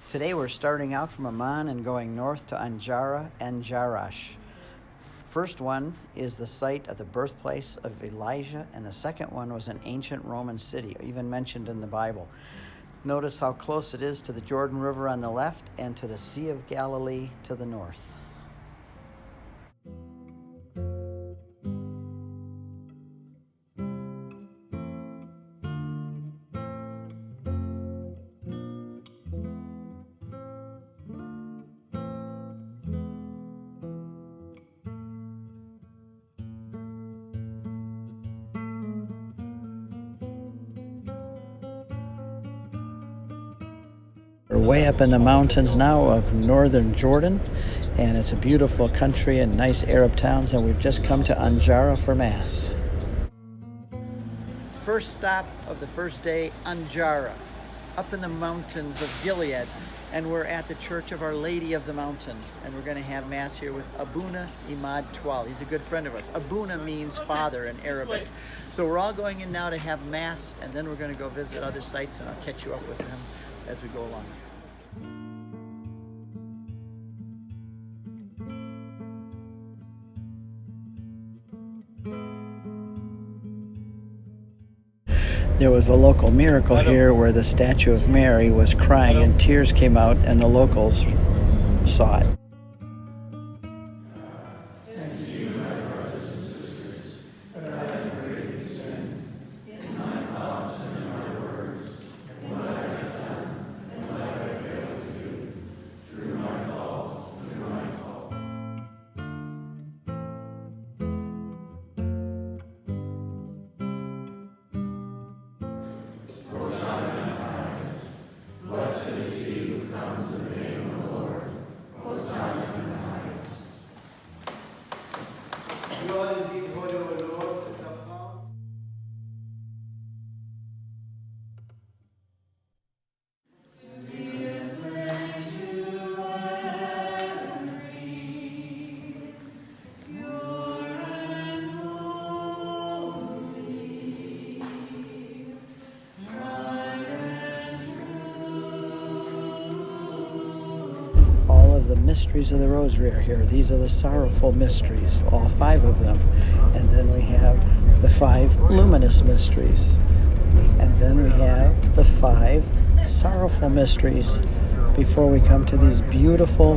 Today we're starting out from Amman and going north to Anjara and Jerash. First one is the site of the birthplace of Elijah, and the second one was an ancient Roman city, even mentioned in the Bible. Notice how close it is to the Jordan River on the left and to the Sea of Galilee to the north. We're way up in the mountains now of northern Jordan, and it's a beautiful country and nice Arab towns, and we've just come to Anjara for Mass. First stop of the first day, Anjara, up in the mountains of Gilead, and we're at the Church of Our Lady of the Mountain, and we're going to have Mass here with Abuna Imad Twal. He's a good friend of us. Abuna means father in Arabic. So we're all going in now to have Mass, and then we're going to go visit other sites, and I'll catch you up with him as we go along. There was a local miracle here where the statue of Mary was crying and tears came out and the locals saw it. The mysteries of the rosary are here. These are the sorrowful mysteries, all 5 of them. And then we have the 5 luminous mysteries. And then we have the 5 sorrowful mysteries before we come to these beautiful,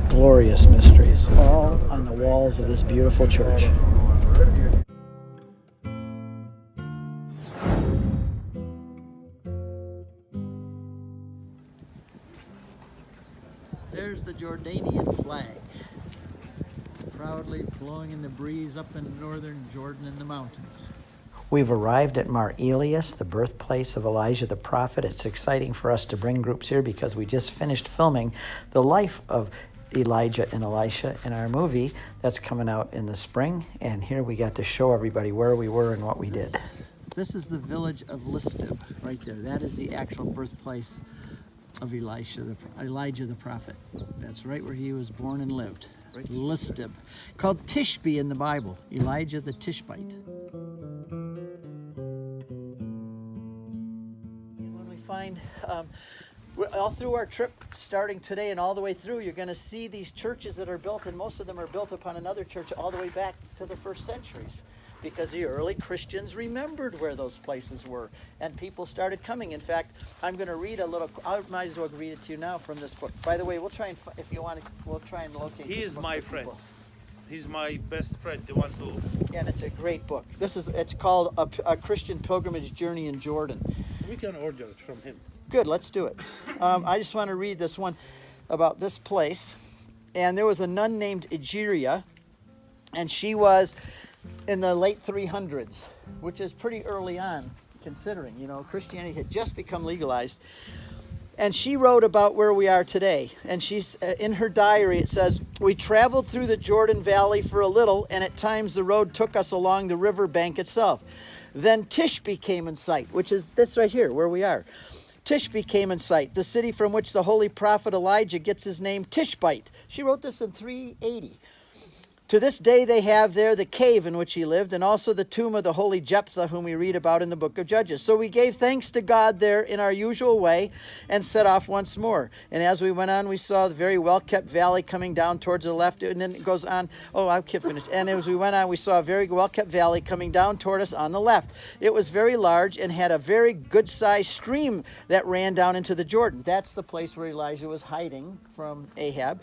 glorious mysteries, all on the walls of this beautiful church. There's the Jordanian flag, proudly blowing in the breeze up in northern Jordan in the mountains. We've arrived at Mar Elias, the birthplace of Elijah the prophet. It's exciting for us to bring groups here because we just finished filming the life of Elijah and Elisha in our movie that's coming out in the spring. And here we got to show everybody where we were and what we did. This is the village of Listib right there. That is the actual birthplace of Elijah the prophet. That's right where he was born and lived. Listib, called Tishbe in the Bible. Elijah the Tishbite. When we find all through our trip, starting today and all the way through, you're going to see these churches that are built, and most of them are built upon another church all the way back to the first centuries, because the early Christians remembered where those places were, and people started coming. In fact, I'm going to read a little. I might as well read it to you now from this book. By the way, we'll try and, if you want to, we'll try and locate. He is my friend. He's my best friend. The one who. And it's a great book. It's called a Christian Pilgrimage Journey in Jordan. We can order it from him. Good, let's do it. I just want to read this one about this place. And there was a nun named Egeria, and she was in the late 300s, which is pretty early on, considering, Christianity had just become legalized. And she wrote about where we are today. And she's in her diary, it says, "We traveled through the Jordan Valley for a little, and at times the road took us along the river bank itself. Then Tishbe came in sight," which is this right here, where we are. Tishbe came in sight, the city from which the holy prophet Elijah gets his name, Tishbite. She wrote this in 380. To this day they have there the cave in which he lived, and also the tomb of the holy Jephthah, whom we read about in the book of Judges. So we gave thanks to God there in our usual way and set off once more. And as we went on, we saw the very well-kept valley coming down towards the left, and then it goes on. Oh, I can't finish. And as we went on, we saw a very well-kept valley coming down toward us on the left. It was very large and had a very good-sized stream that ran down into the Jordan. That's the place where Elijah was hiding from Ahab.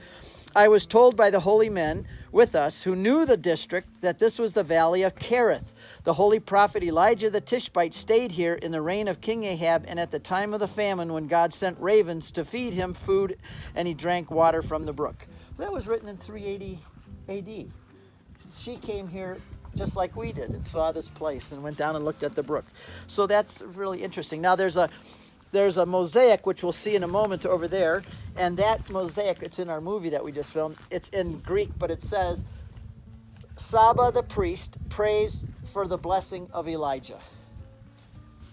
I was told by the holy men with us who knew the district that this was the valley of Kerith. The holy prophet Elijah the Tishbite stayed here in the reign of King Ahab and at the time of the famine when God sent ravens to feed him food and he drank water from the brook. That was written in 380 AD. She came here just like we did and saw this place and went down and looked at the brook. So that's really interesting. Now there's a mosaic, which we'll see in a moment over there. And that mosaic, it's in our movie that we just filmed. It's in Greek, but it says, Saba the priest prays for the blessing of Elijah.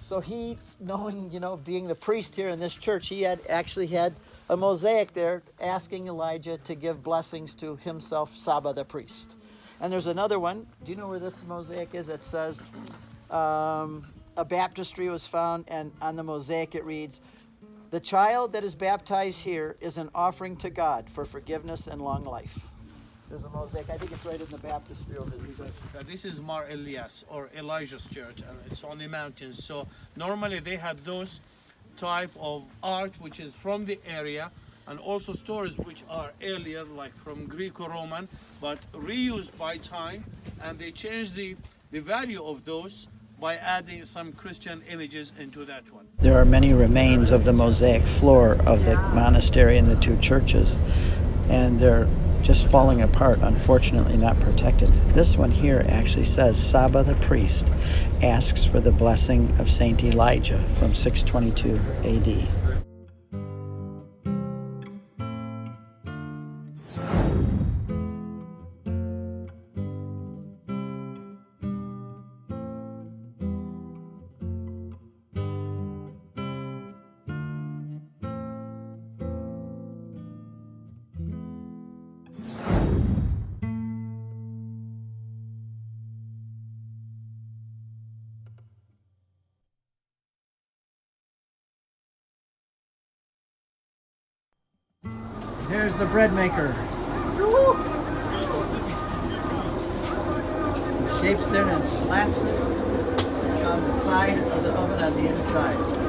So he, knowing, being the priest here in this church, he had actually had a mosaic there asking Elijah to give blessings to himself, Saba the priest. And there's another one. Do you know where this mosaic is? That says, a baptistry was found, and on the mosaic it reads, the child that is baptized here is an offering to God for forgiveness and long life. There's a mosaic. I think it's right in the baptistry over there. This is Mar Elias, or Elijah's church, and it's on the mountains. So normally they had those type of art which is from the area, and also stories which are earlier, like from Greco-Roman, but reused by time, and they changed the value of those by adding some Christian images into that one. There are many remains of the mosaic floor of the monastery and the two churches, and they're just falling apart, unfortunately not protected. This one here actually says, Saba the priest asks for the blessing of Saint Elijah from 622 AD. Here's the bread maker. He shapes it and slaps it on the side of the oven on the inside.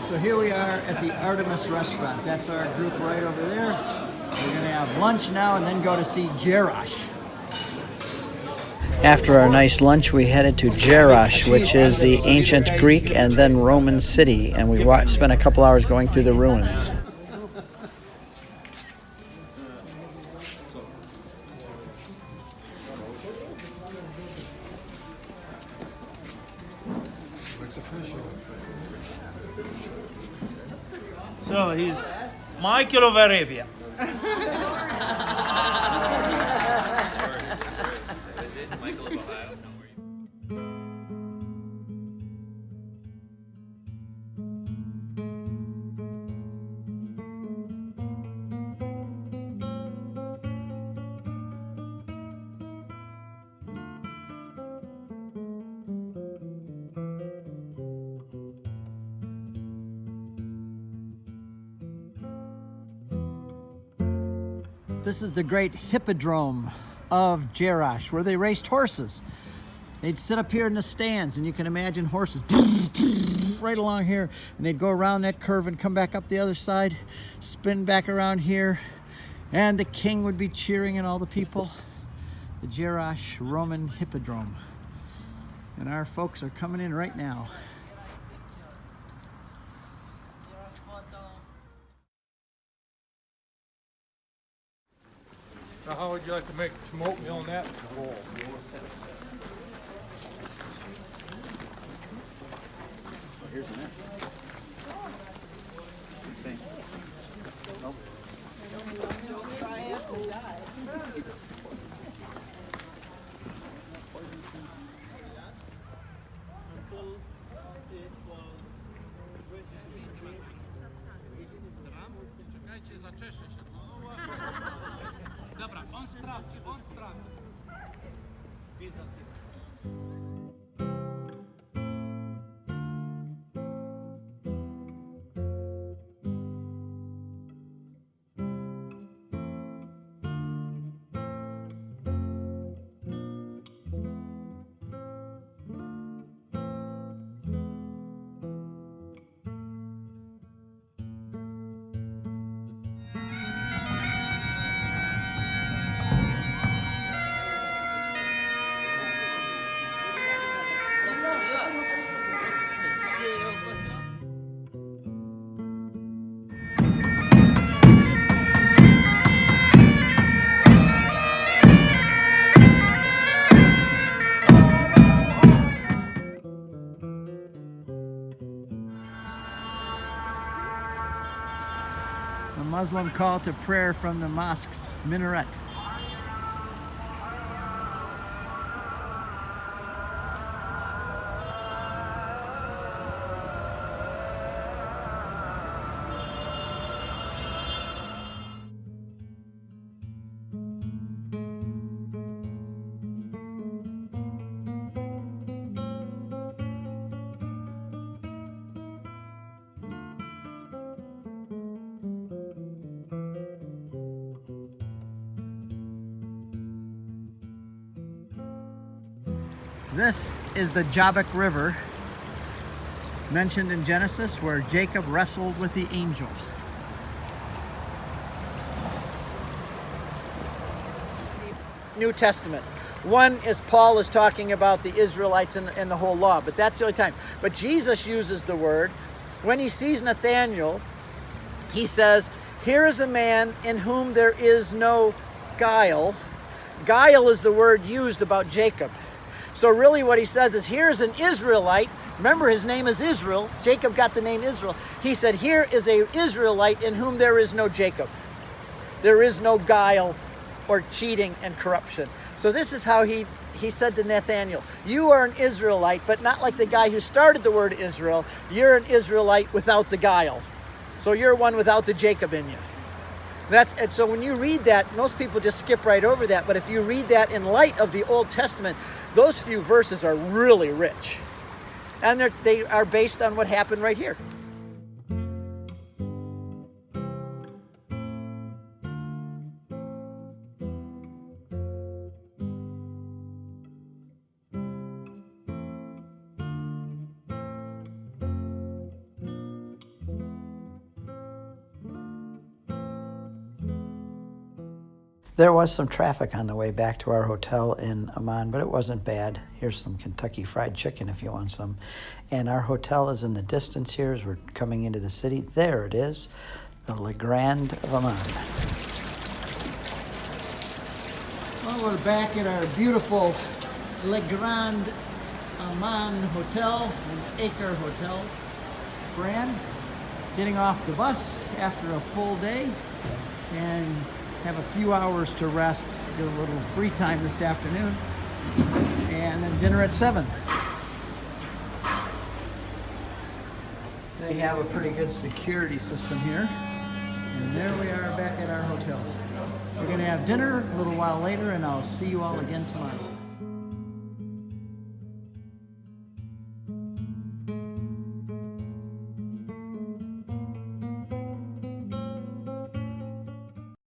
So here we are at the Artemis restaurant. That's our group right over there. We're going to have lunch now and then go to see Jerash. After our nice lunch, we headed to Jerash, which is the ancient Greek and then Roman city, and we spent a couple hours going through the ruins. So he's Michael of Arabia. This is the great hippodrome of Jerash, where they raced horses. They'd sit up here in the stands, and you can imagine horses right along here, and they'd go around that curve and come back up the other side, spin back around here, And the king would be cheering and all the people. The Jerash Roman Hippodrome. And our folks are coming in right now. So how would you like to make smoke meal on that roll? Here's the net. Nope. Czekajcie, zaczeszę się. Dobra, on sprawdzi, on sprawdzi. A Muslim call to prayer from the mosque's minaret. This is the Jabbok River mentioned in Genesis where Jacob wrestled with the angel. New Testament. One is Paul is talking about the Israelites and the whole law, but that's the only time. But Jesus uses the word. When he sees Nathanael, he says, "Here is a man in whom there is no guile." Guile is the word used about Jacob. So really what he says is, here's an Israelite. Remember, his name is Israel. Jacob got the name Israel. He said, here is an Israelite in whom there is no Jacob. There is no guile or cheating and corruption. So this is how he said to Nathanael, you are an Israelite, but not like the guy who started the word Israel. You're an Israelite without the guile. So you're one without the Jacob in you. And so when you read that, most people just skip right over that. But if you read that in light of the Old Testament, those few verses are really rich. And they are based on what happened right here. There was some traffic on the way back to our hotel in Amman, but it wasn't bad. Here's some Kentucky Fried Chicken if you want some. And our hotel is in the distance here as we're coming into the city. There it is, the Le Grand of Amman. Well, we're back at our beautiful Le Grand Amman Hotel, an acre hotel brand. Getting off the bus after a full day and have a few hours to rest, get a little free time this afternoon, and then dinner at 7. They have a pretty good security system here, and there we are back at our hotel. We're going to have dinner a little while later, and I'll see you all again tomorrow.